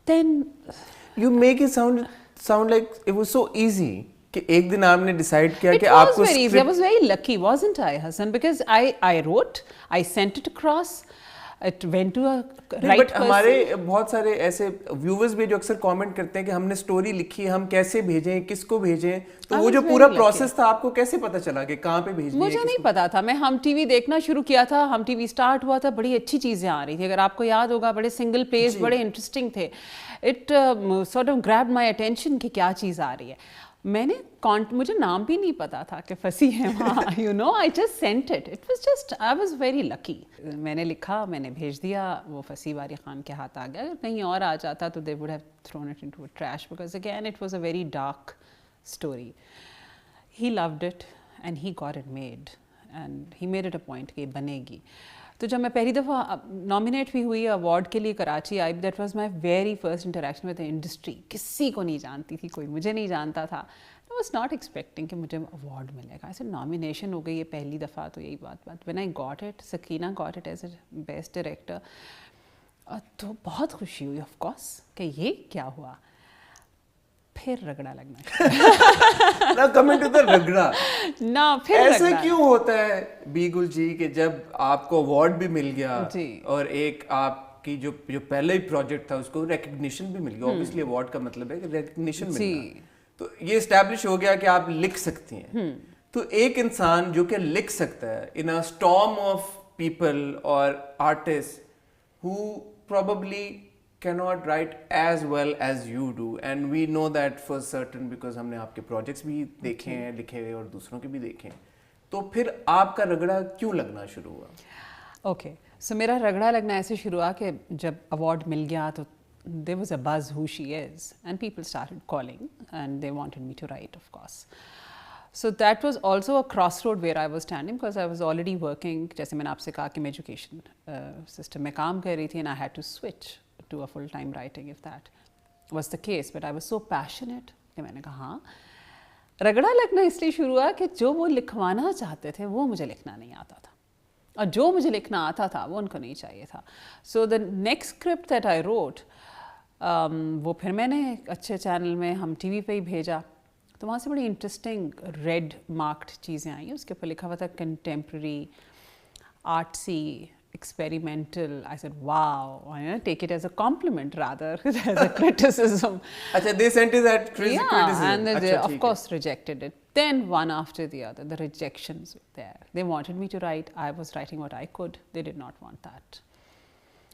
then you make it sound like it was so easy کہ ایک دن آپ نے ڈیسائیڈ کیا کہ it آپ was کو very easy. I was very lucky, wasn't I, Hassan? Because I wrote, I sent it across, it went to a right but person. ہمارے بہت سارے ایسے ویورز بھی جو اکثر کامنٹ کرتے ہیں کہ ہم نے اسٹوری لکھی ہم کیسے بھیجیں کس کو بھیجیں, تو وہ جو پورا پروسیس تھا آپ کو کیسے پتا چلا کہ کہاں پہ بھیجنا ہے؟ مجھے نہیں پتا تھا. میں ہم ٹی وی دیکھنا شروع کیا تھا, ہم ٹی وی اسٹارٹ ہوا تھا, بڑی اچھی چیزیں آ رہی تھی, اگر آپ کو یاد ہوگا بڑے سنگل پیج بڑے انٹرسٹنگ تھے. It sort of grabbed my attention کہ کیا چیز آ رہی ہے. میں نے مجھے نام بھی نہیں پتا تھا کہ پھنسی ہے وہاں, you know, I just sent it. It was just, I was very lucky. میں نے لکھا, میں نے بھیج دیا, وہ فصیح باری خان کے ہاتھ آ گیا. اگر کہیں اور آ جاتا تو they would have thrown it into trash, because again it was a very dark story. He loved it and he got it made and he made it a point کہ یہ بنے گی. تو جب میں پہلی دفعہ نامینیٹ بھی ہوئی ایوارڈ کے لیے کراچی آئی, that was my very first interaction with the industry. کسی کو نہیں جانتی تھی, کوئی مجھے نہیں جانتا تھا. I was not expecting کہ مجھے ایوارڈ ملے گا. ایسے نامینیشن ہو گئی ہے پہلی دفعہ, تو یہی بات when I got it, Sakina got it as a best director, تو بہت خوشی ہوئی آف کورس کہ یہ کیا ہوا. پھر رگڑا لگنا کمنٹ ٹو دا رگڑا نہ پھر ایسے کیوں ہوتا ہے بیگل جی کہ جب آپ کو ایوارڈ بھی مل گیا اور ایک آپ کی جو پہلے ہی پروجیکٹ تھا اس کو ریکگنیشن بھی مل گیا. اوبیسلی ایوارڈ کا مطلب ہے کہ ریکگنیشن ملنا, تو یہ اسٹیبلش ہو گیا کہ آپ لکھ سکتی ہیں. تو ایک انسان جو کہ لکھ سکتا ہے ان اے اسٹارم آف پیپل اور artist who probably cannot write as well as you do, and we know that for certain because ہم نے آپ کے پروجیکٹس بھی دیکھے ہیں لکھے ہوئے اور دوسروں کے بھی دیکھے ہیں. تو پھر آپ کا رگڑا کیوں لگنا شروع ہوا؟ اوکے, سو میرا رگڑا لگنا ایسے شروع ہوا کہ جب ایوارڈ مل گیا تو there was a buzz who she is, and people started calling and they wanted me to write, of course. So that was also a crossroad where I was standing because I was already working, جیسے میں نے آپ سے کہا کہ میں education system میں کام کر رہی تھی, and I had to switch to a full time writing if that was the case. But I was so passionate کہ میں نے کہا ہاں. رگڑا لگنا اس لیے شروع ہوا کہ جو وہ لکھوانا چاہتے تھے وہ مجھے لکھنا نہیں آتا تھا, اور جو مجھے لکھنا آتا تھا وہ ان کو نہیں چاہیے تھا. So the next script that I wrote, وہ پھر میں نے اچھے چینل میں ہم ٹی وی پہ ہی بھیجا, تو وہاں سے بڑی انٹرسٹنگ ریڈ مارکڈ چیزیں آئیں. اس کے اوپر لکھا ہوا تھا contemporary, آرٹسی, experimental. I said wow, take it as a compliment rather as a criticism. اچھا, they sent it as criticism. Yeah, and they of course rejected it. Then one after the other, the rejections were there. They wanted me to write. I was writing what I could. They did not want that.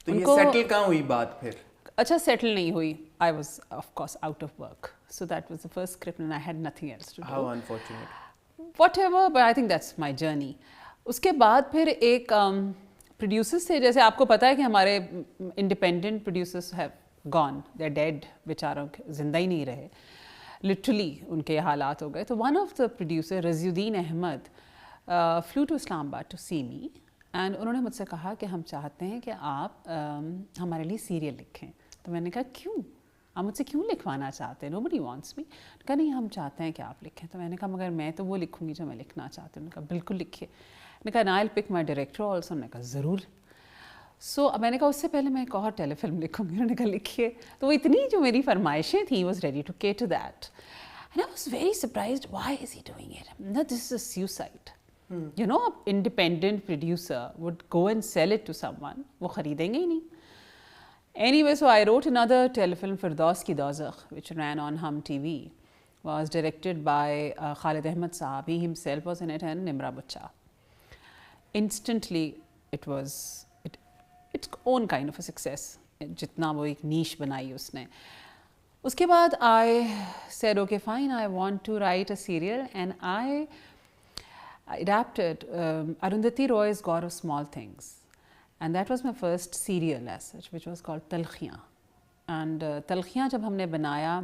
تو یہ settle کہاں ہوئی بات پھر؟ اچھا, settle نہیں ہوئی. I was of course out of work. So that was the first script and I had nothing else to do. How unfortunate. Whatever, but I think that's my journey. اس کے بعد پھر ایک پروڈیوسرس تھے, جیسے آپ کو پتہ ہے کہ ہمارے independent producers have gone, they are dead, بیچاروں زندہ ہی نہیں رہے, لٹرلی ان کے حالات ہو گئے. تو ون آف دا پروڈیوسر رضی الدین احمد فلو ٹو اسلام آباد ٹو سی می, اینڈ انہوں نے مجھ سے کہا کہ ہم چاہتے ہیں کہ آپ ہمارے لیے سیریل لکھیں. تو میں نے کہا کیوں, آپ مجھ سے کیوں لکھوانا چاہتے ہیں؟ nobody wants me. کہا نہیں, ہم چاہتے ہیں کہ آپ لکھیں. تو میں نے کہا مگر میں تو وہ لکھوں گی جو میں لکھنا چاہتی ہوں. نے کہا بالکل لکھیے. میں نے کہا I'll pick my director also. نے کہا ضرور. سو میں نے کہا اس سے پہلے میں ایک اور ٹیلی فلم لکھوں گی. انہوں نے کہا لکھیے. تو وہ اتنی جو میری فرمائشیں تھیں, was ready to cater that. And I was very surprised, why is he doing it? No, this is a suicide. You know, an independent producer would go and sell it to someone. وہ خریدیں گے ہی نہیں. Anyway, so I wrote another telefilm, Firdaus Ki Dozakh, which ran on Hum TV. Was directed by Khalid Ahmed Saab. He himself was in it, and Nimra Bachcha. Instantly, it was its own kind of a success. جتنا وہ ایک نیش بنائی اس نے. اس کے بعد I said, okay, fine, I want to write a serial, and I adapted Arundhati Roy's God of Small Things. And that was my first serial as such, which was called Talkhiyan. And Talkhiyan جب ہم نے بنایا,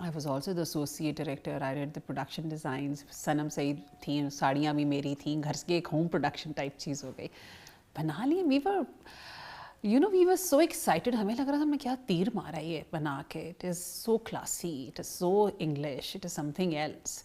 I was also the associate director. I did the production designs. Sanam Saeed تھیں, ساڑیاں بھی میری تھیں, گھر کے ایک ہوم پروڈکشن ٹائپ چیز ہو گئی. بنا لیے. we were so excited. ہمیں لگ رہا تھا ہم نے کیا تیر مارا یہ بنا کے. It is so classy, it is so English, it is something else.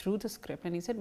threw the script and he said,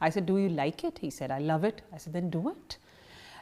I said, do you like it? He said, I love it. I said, then do it.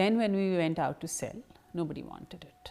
Then when we went out to sell, nobody wanted it.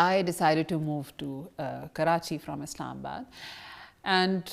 I decided to move to Karachi from Islamabad, and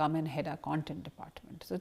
come and head our content department. So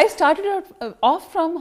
I started off from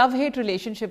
love-hate relationship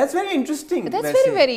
That's very interesting. That's very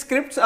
scripts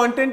content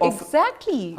of exactly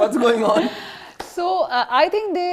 What's going on? So I think they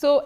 So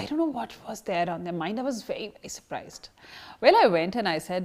I don't know what was there on their mind. I was very surprised. Well, I went and I said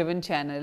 driven channel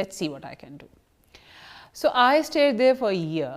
let's see what I can do. So I stayed there for a year.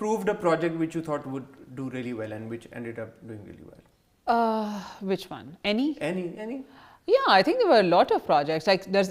proved a project which you thought would do really well and which ended up doing really well. Which one? Any? Yeah, I think there were a lot of projects. Like there's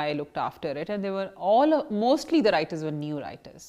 I looked after it, and they were all mostly the writers were new writers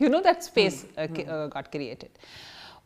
You know that space got created.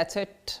that's it,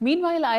Meanwhile, I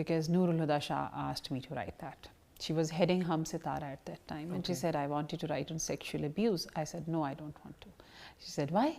because Noorul Huda Shah asked me to write that. She was heading Hum Sitara at that time, and she said, I want you to write on sexual abuse. I said, no, I don't want to. She said, why?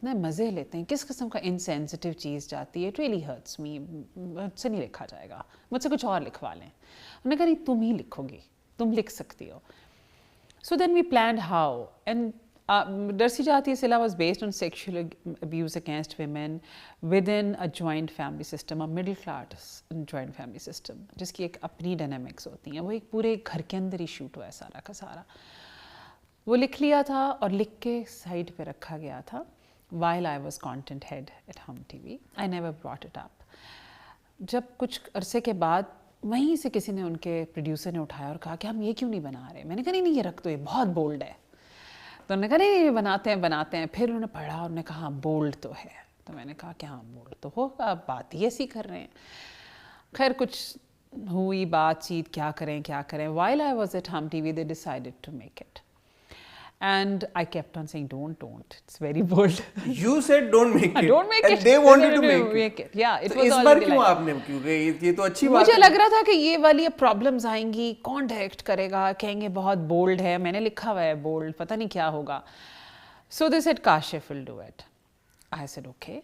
اتنے مزے لیتے ہیں, کس قسم کا insensitive چیز جاتی ہے, اٹ ریئلی ہرٹس می, مجھ سے نہیں لکھا جائے گا, مجھ سے کچھ اور لکھوا لیں. انہوں نے کہا نہیں تم ہی لکھو گی, تم لکھ سکتی ہو. So then we planned how, and Darsi Jatiya Sila was based on sexual abuse against women within a joint family system, a middle class joint family system, جس کی ایک اپنی ڈائنامکس ہوتی ہیں. وہ ایک پورے گھر کے اندر ہی شوٹ ہوا ہے سارا کا سارا. وہ لکھ لیا تھا اور لکھ کے سائڈ پہ رکھا گیا تھا while I was content head at Hum TV. I never brought it up. جب کچھ عرصے کے بعد وہیں سے کسی نے, ان کے پروڈیوسر نے اٹھایا اور کہا کہ ہم یہ کیوں نہیں بنا رہے. میں نے کہا نہیں یہ رکھ دو, یہ بہت بولڈ ہے. تو انہوں نے کہا نہیں بناتے ہیں. پھر انہوں نے پڑھا اور انہوں نے کہا بولڈ تو ہے. تو میں نے کہا کہ ہاں بولڈ تو ہوگا, بات ہی ایسی کر رہے ہیں. خیر کچھ ہوئی بات چیت, کیا کریں. While I was at Hum TV they decided to make it. And I kept on saying don't, it's very bold. You said don't make it. Don't make it. And they wanted to make it. Yeah, it was us already بار کیوں آپ نے, کیونکہ یہ تو اچھی بات ہے. مجھے لگ رہا تھا کہ یہ والی پرابلمز آئیں گی, کون ڈائریکٹ کرے گا, کہیں گے بہت بولڈ ہے, میں نے لکھا ہوا ہے بولڈ, پتہ نہیں کیا ہوگا. So they said Kashif will do it. I said okay.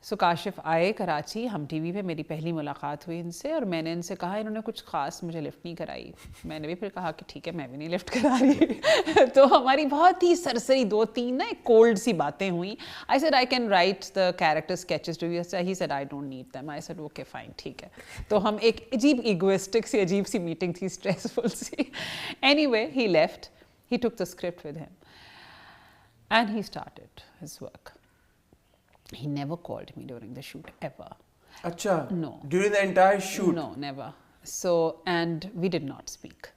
So Kashif آئے کراچی, ہم ٹی وی پہ میری پہلی ملاقات ہوئی ان سے, اور میں نے ان سے کہا, انہوں نے کچھ خاص مجھے لفٹ نہیں کرائی. میں نے بھی پھر کہا کہ ٹھیک ہے میں بھی نہیں لفٹ کرا رہی. تو ہماری بہت ہی سرسری 2-3 نا کولڈ سی باتیں ہوئیں. I said I can write the character sketches to you. He said I don't need them. I said okay fine, ٹھیک ہے. تو ہم ایک عجیب ایگوئسٹک سی عجیب سی میٹنگ تھی, اسٹریسفل سی. Anyway he left. He took the script with him and he started his work. He never called me during the shoot ever. Acha. No. During the entire shoot? No, never. So, and we did not speak.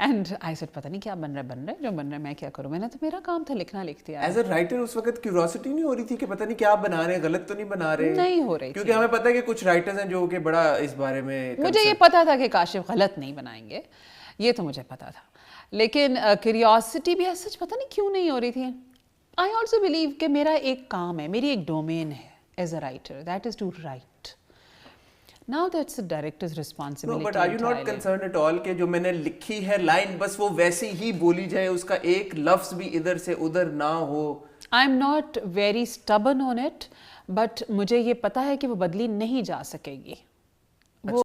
And I said, پتہ نہیں کیا بن رہا ہے, جو بن رہا ہے میں کیا کروں. میں نے تو میرا کام تھا لکھنا, لکھ دیا. As a writer اس وقت کیوریوسٹی نہیں ہو رہی تھی کہ پتہ نہیں کیا بنا رہے ہیں, غلط تو نہیں بنا رہے؟ نہیں ہو رہی, کیونکہ ہمیں پتہ ہے کہ کچھ رائٹرز ہیں جو کہ بڑا اس بارے میں. مجھے یہ پتا تھا کہ کاشف غلط نہیں بنائیں گے, یہ تو مجھے پتا تھا, لیکن کیوریوسٹی بھی سچ پتہ نہیں کیوں نہیں ہو رہی تھی. I also believe کہ میرا ایک کام ہے, میری ایک ڈومین ہے as a writer, that is to write. Now that's the director's responsibility. No, but are you not concerned at all کہ جو میں نے لکھی ہے لائن بس وہ ویسی ہی بولی جائے, اس کا ایک لفظ بھی ادھر سے ادھر نہ ہو؟ I'm not very stubborn on it, but مجھے یہ پتا ہے کہ وہ بدلی نہیں جا سکے گی.